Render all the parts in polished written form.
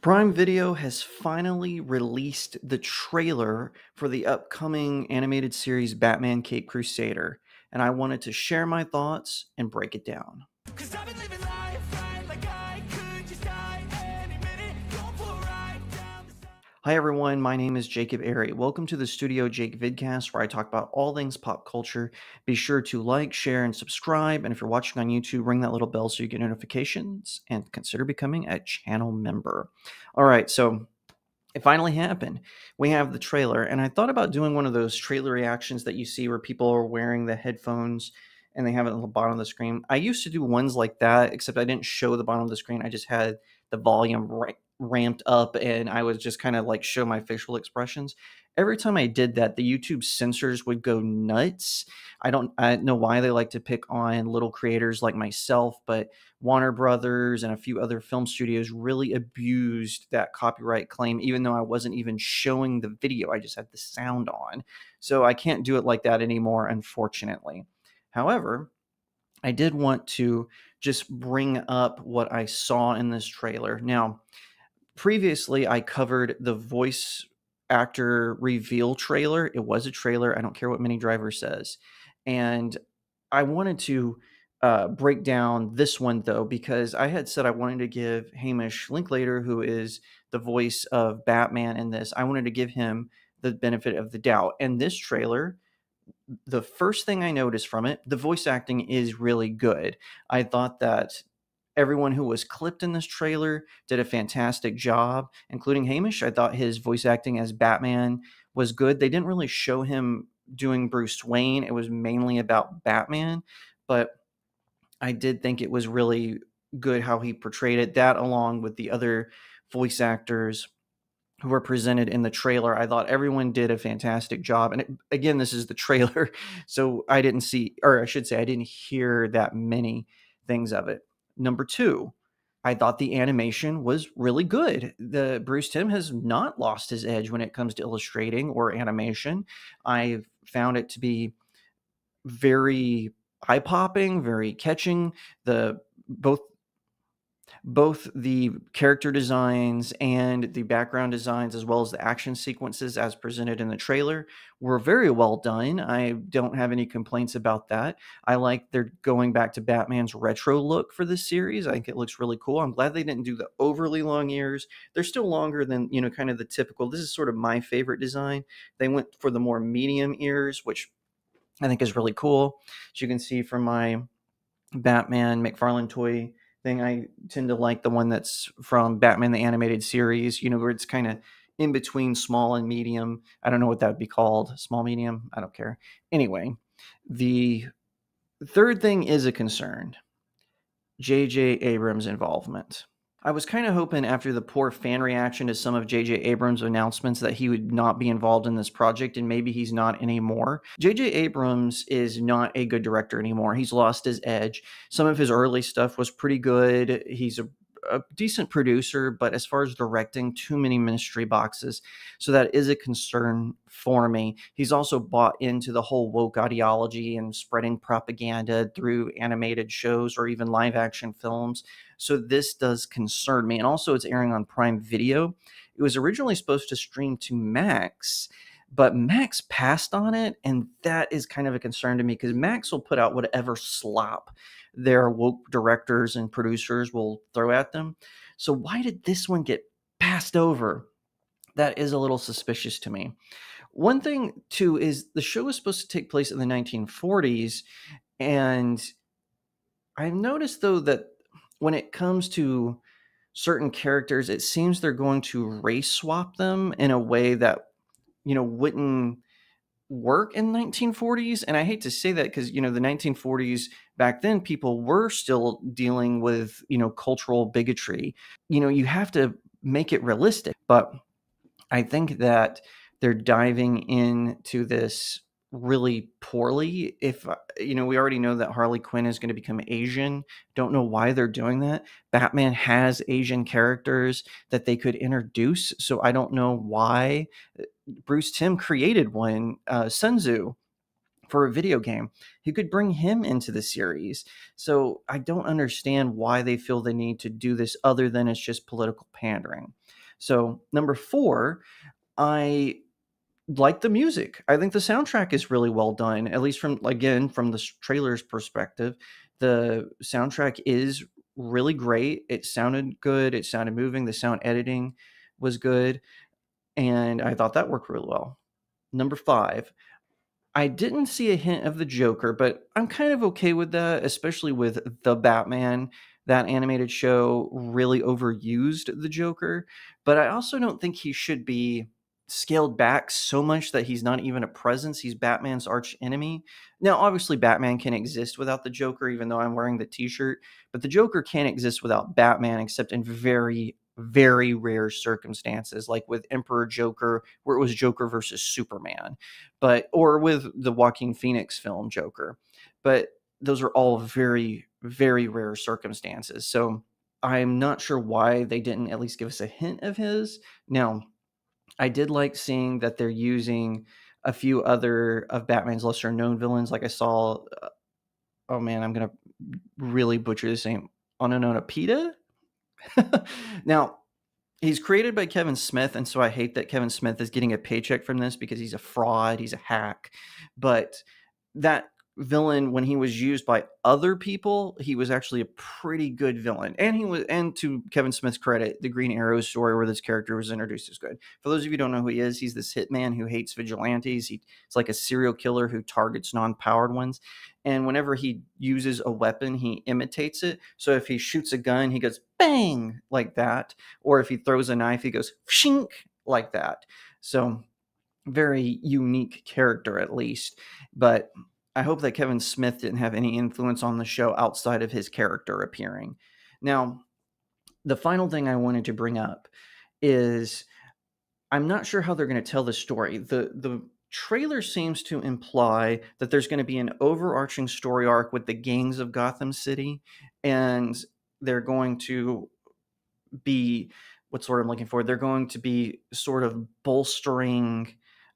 Prime Video has finally released the trailer for the upcoming animated series Batman Cape Crusader, and I wanted to share my thoughts and break it down. 'Cause I've been living life right like I could just die any minute, going for a ride down the side. Hi everyone, my name is Jacob Airy. Welcome to the StudioJake vidcast where I talk about all things pop culture. Be sure to like, share, and subscribe, and if you're watching on YouTube, ring that little bell so you get notifications, and consider becoming a channel member. All right, so it finally happened. We have the trailer, and I thought about doing one of those trailer reactions that you see where people are wearing the headphones and they have it on the bottom of the screen. I used to do ones like that, except I didn't show the bottom of the screen. I just had the volume ramped up, and I was just kind of like show my facial expressions. Every time I did that, the YouTube censors would go nuts. I don't know why they like to pick on little creators like myself, but Warner Brothers and a few other film studios really abused that copyright claim, even though I wasn't even showing the video. I just had the sound on. So I can't do it like that anymore, unfortunately. However, I did want to just bring up what I saw in this trailer. Now, previously, I covered the voice actor reveal trailer. It was a trailer. I don't care what Mini Driver says. And I wanted to break down this one, though, because I had said I wanted to give Hamish Linklater, who is the voice of Batman in this, I wanted to give him the benefit of the doubt. And this trailer, the first thing I noticed from it, the voice acting is really good. I thought that everyone who was clipped in this trailer did a fantastic job, including Hamish. I thought his voice acting as Batman was good. They didn't really show him doing Bruce Wayne. It was mainly about Batman, but I did think it was really good how he portrayed it. That, along with the other voice actors who were presented in the trailer, I thought everyone did a fantastic job. And again, this is the trailer, so I didn't see, or I should say, I didn't hear that many things of it. Number two, I thought the animation was really good. The Bruce Timm has not lost his edge when it comes to illustrating or animation. I found it to be very eye-popping, very catching. The both the character designs and the background designs, as well as the action sequences as presented in the trailer, were very well done. I don't have any complaints about that. I like they're going back to Batman's retro look for this series. I think it looks really cool. I'm glad they didn't do the overly long ears. They're still longer than, kind of the typical. This is sort of my favorite design. They went for the more medium ears, which I think is really cool. As you can see from my Batman McFarlane toy thing, I tend to like the one that's from Batman the Animated Series, where it's kind of in between small and medium. I don't know what that would be called. Small, medium? I don't care. Anyway, the third thing is a concern. J.J. Abrams' involvement. I was kind of hoping, after the poor fan reaction to some of J.J. Abrams' announcements, that he would not be involved in this project, and maybe he's not anymore. J.J. Abrams is not a good director anymore. He's lost his edge. Some of his early stuff was pretty good. He's a decent producer, but as far as directing, too many mystery boxes. So that is a concern for me. He's also bought into the whole woke ideology and spreading propaganda through animated shows or even live action films. So this does concern me. And also, it's airing on Prime Video. It was originally supposed to stream to Max, but Max passed on it, and that is kind of a concern to me, because Max will put out whatever slop their woke directors and producers will throw at them. So why did this one get passed over? That is a little suspicious to me. One thing, too, is the show was supposed to take place in the 1940s, and I've noticed, though, that when it comes to certain characters, it seems they're going to race swap them in a way that, wouldn't work in 1940s. And I hate to say that, because the 1940s, back then, people were still dealing with cultural bigotry. You have to make it realistic, but I think that they're diving into this really poorly. If we already know that Harley Quinn is going to become Asian. Don't know why they're doing that. Batman has Asian characters that they could introduce, so I don't know why. Bruce Timm created one, Sun Tzu, for a video game. He could bring him into the series. So I don't understand why they feel the need to do this other than it's just political pandering. So number 4, I like the music. I think the soundtrack is really well done, at least from the trailer's perspective. The soundtrack is really great. It sounded good. It sounded moving. The sound editing was good. And I thought that worked really well. Number 5, I didn't see a hint of the Joker, but I'm kind of okay with that, especially with The Batman. That animated show really overused the Joker, but I also don't think he should be scaled back so much that he's not even a presence. He's Batman's arch enemy. Now, obviously, Batman can exist without the Joker, even though I'm wearing the t-shirt, but the Joker can't exist without Batman except in very, very rare circumstances, like with Emperor Joker, where it was Joker versus Superman, or with the Joaquin Phoenix film Joker. But those are all very, very rare circumstances. So I'm not sure why they didn't at least give us a hint of his. Now, I did like seeing that they're using a few other of Batman's lesser known villains. Like I saw, oh man, I'm going to really butcher this name, Onomatopoeia. Now, he's created by Kevin Smith, and so I hate that Kevin Smith is getting a paycheck from this because he's a fraud, he's a hack. But that villain, when he was used by other people, he was actually a pretty good villain. And to Kevin Smith's credit, the Green Arrow story where this character was introduced is good. For those of you who don't know who he is, he's this hitman who hates vigilantes. He's like a serial killer who targets non-powered ones. And whenever he uses a weapon, he imitates it. So if he shoots a gun, he goes bang like that. Or if he throws a knife, he goes shink like that. So very unique character, at least. But I hope that Kevin Smith didn't have any influence on the show outside of his character appearing. Now, the final thing I wanted to bring up is I'm not sure how they're going to tell the story. The trailer seems to imply that there's going to be an overarching story arc with the gangs of Gotham City, and they're going to be what's what I'm looking for. They're going to be sort of bolstering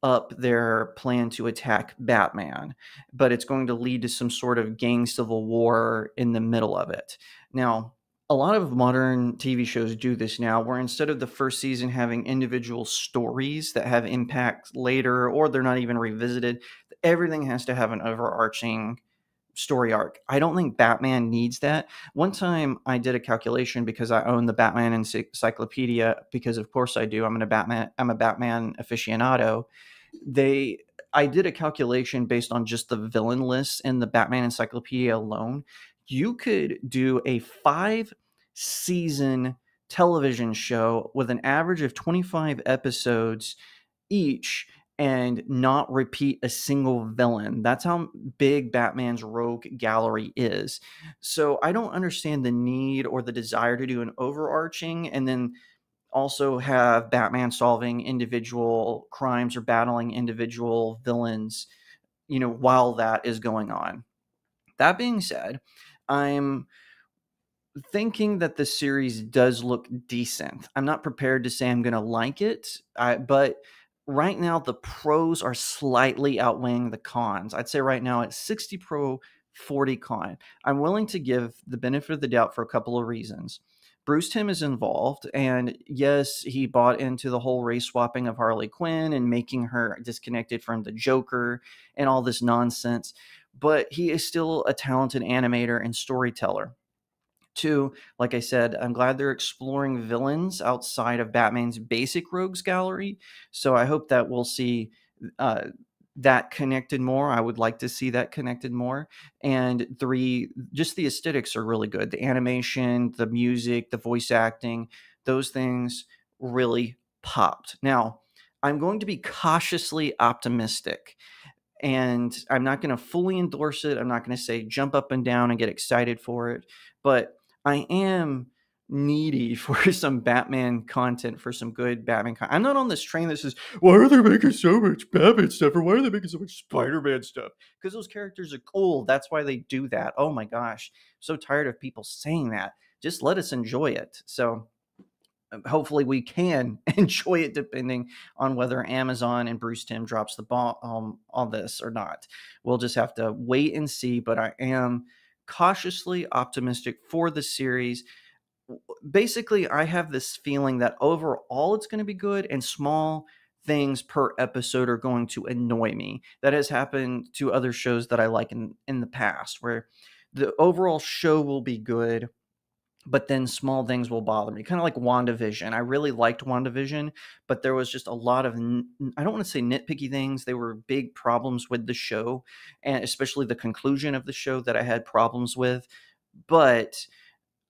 up their plan to attack Batman, but it's going to lead to some sort of gang civil war in the middle of it. Now, a lot of modern TV shows do this now, where instead of the first season having individual stories that have impact later, or they're not even revisited, everything has to have an overarching story arc. I don't think Batman needs that. One time I did a calculation because I own the Batman encyclopedia, because of course I do. I'm a Batman aficionado. I did a calculation based on just the villain lists in the Batman encyclopedia alone. You could do a 5-season television show with an average of 25 episodes each and not repeat a single villain. That's how big Batman's rogue gallery is. So I don't understand the need or the desire to do an overarching and then also have Batman solving individual crimes or battling individual villains, while that is going on. That being said, I'm thinking that the series does look decent. I'm not prepared to say I'm going to like it, but right now the pros are slightly outweighing the cons. I'd say right now it's 60 pro, 40 con. I'm willing to give the benefit of the doubt for a couple of reasons. Bruce Timm is involved, and yes, he bought into the whole race swapping of Harley Quinn and making her disconnected from the Joker and all this nonsense, but he is still a talented animator and storyteller. Two, like I said, I'm glad they're exploring villains outside of Batman's basic rogues gallery. So I hope that we'll see that connected more. I would like to see that connected more. And three, just the aesthetics are really good. The animation, the music, the voice acting, those things really popped. Now, I'm going to be cautiously optimistic. And I'm not going to fully endorse it. I'm not going to say jump up and down and get excited for it. But I am needy for some Batman content, for some good Batman content. I'm not on this train that says, why are they making so much Batman stuff? Or why are they making so much Spider-Man stuff? Because those characters are cool. That's why they do that. Oh my gosh. I'm so tired of people saying that. Just let us enjoy it. So hopefully we can enjoy it, depending on whether Amazon and Bruce Timm drops the ball on this or not. We'll just have to wait and see, but I am cautiously optimistic for the series. Basically, I have this feeling that overall it's going to be good, and small things per episode are going to annoy me. That has happened to other shows that I like in the past, where the overall show will be good, but then small things will bother me. Kind of like WandaVision. I really liked WandaVision, but there was just a lot of, I don't want to say nitpicky things. They were big problems with the show, and especially the conclusion of the show that I had problems with. But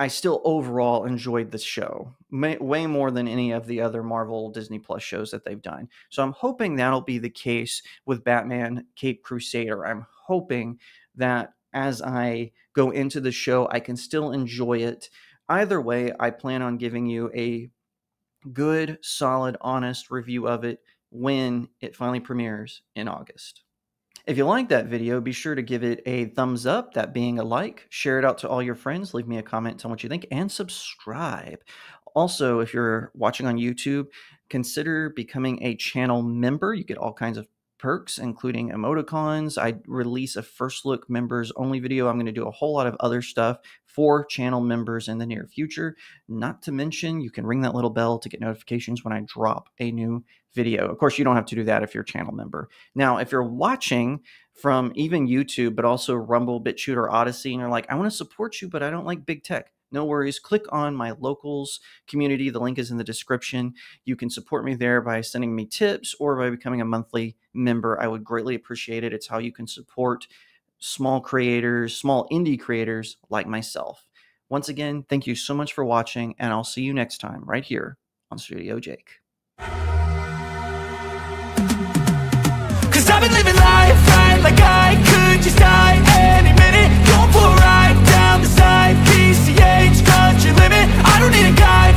I still overall enjoyed the show way more than any of the other Marvel Disney Plus shows that they've done. So I'm hoping that'll be the case with Batman Caped Crusader. I'm hoping that as I go into the show, I can still enjoy it. Either way, I plan on giving you a good, solid, honest review of it when it finally premieres in August. If you like that video, be sure to give it a thumbs up, that being a like, share it out to all your friends, leave me a comment, tell me what you think, and subscribe. Also, if you're watching on YouTube, consider becoming a channel member. You get all kinds of perks, including emoticons. I release a first look members only video. I'm going to do a whole lot of other stuff for channel members in the near future. Not to mention, you can ring that little bell to get notifications when I drop a new video. Of course, you don't have to do that if you're a channel member. Now, if you're watching from even YouTube, but also Rumble, BitChute, or Odyssey, and you're like, I want to support you, but I don't like big tech. No worries. Click on my locals community. The link is in the description. You can support me there by sending me tips or by becoming a monthly member. I would greatly appreciate it. It's how you can support small creators, small indie creators like myself. Once again, thank you so much for watching, and I'll see you next time right here on StudioJake. Cause I've been living life right like I could just die any minute. Going for a ride down the side, PCH, country limit. I don't need a guide.